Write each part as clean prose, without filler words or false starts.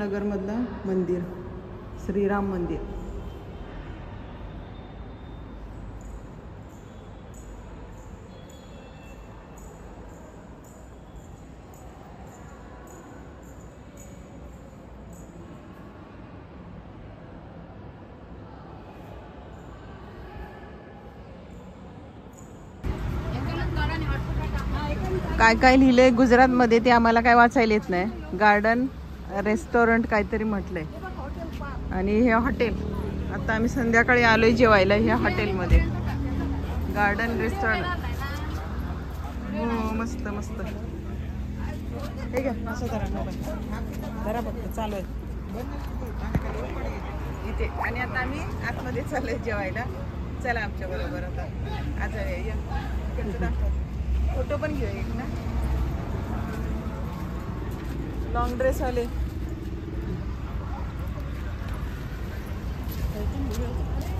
जामनगर मधलं मंदिर, श्रीराम मंदिर. काय काय लिहिलंय गुजरात मध्ये ते आम्हाला काय वाचायला येत नाही. गार्डन रेस्टॉरंट काहीतरी म्हटलंय. आणि हे हॉटेल, आता आम्ही संध्याकाळी आलोय जेवायला ह्या हॉटेलमध्ये. Garden restaurant. हो मस्त मस्त. ठीक आहे असं करा मोबाईल जरा फक्त चालू आहे इथे. आणि आता आम्ही आतमध्ये चाललोय जेवायला. चला आमच्या बरोबर आता. आज फोटो पण घेऊ एक ना. लॉंग ड्रेस वाले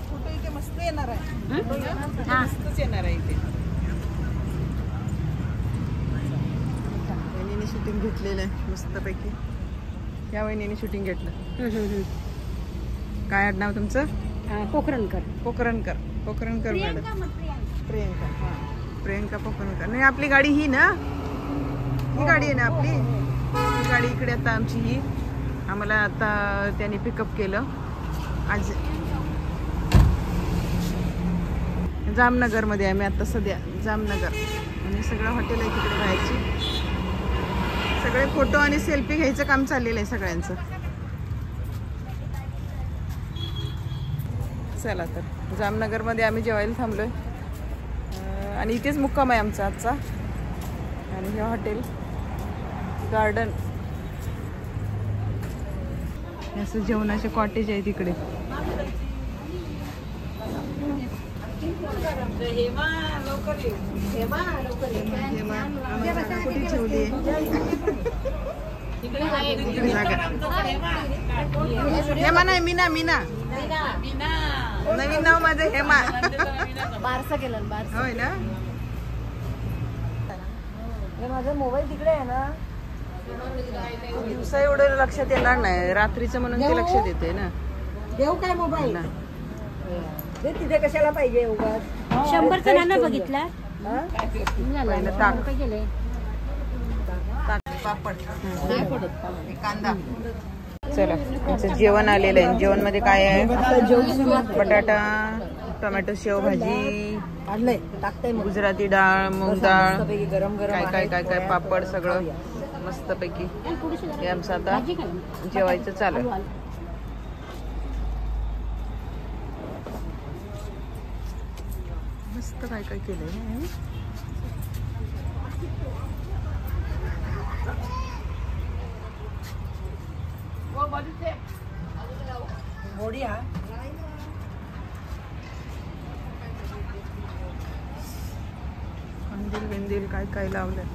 फोटो इथे मस्त येणार आहे. मस्तच येणार आहे इथे. वहिनीने शूटिंग घेतलेलं आहे मस्तपैकी. या वहिनीने शूटिंग घेतलं. काय आडनाव तुमचं? पोखरणकर. पोखरणकर. पोखरणकर मॅडम. प्रियंका. हां प्रियंका पोखरणकर. नाही आपली गाडी ही ना, ही गाडी आहे ना आपली. ही गाडी इकडे आता आमची ही. आम्हाला आता त्यांनी पिकअप केलं आज जामनगरमध्ये. आम्ही आता सध्या जामनगर. आणि सगळं हॉटेल आहे तिकडे बाहेरची. सगळे फोटो आणि सेल्फी घ्यायचं काम चाललेलं आहे सगळ्यांचं. चला तर जामनगरमध्ये आम्ही जेवायला थांबलोय. आणि इथेच मुक्काम आहे आमचा आजचा. आणि हे हॉटेल गार्डन. असं जेवणाचे कॉटेज आहे तिकडे. कुठे ठेवली हेमा? नाही मीना. मीना नवीन नाव माझं हेमा. बारसा केलं बारसा. होय ना. माझा मोबाईल तिकडे आहे ना. दिवसा एवढं लक्षात येणार नाही, रात्रीचं म्हणून ते लक्षात येते ना. देऊ काय मोबाईल ना तिथे कशाला पाहिजे? 100चा नाना बघितला. पापड कांदा. चला आमचं जेवण आलेलं आहे. जेवण मध्ये काय आहे? बटाटा, टोमॅटो, शेव भाजी, गुजराती डाळ, मूग डाळ, काय काय काय काय पापड, सगळं मस्त पैकी. हे आमचं आता जेवायचं चालू. मस्त काय काय केलंय. मंदिर बिंदिर काय काय लावलंय.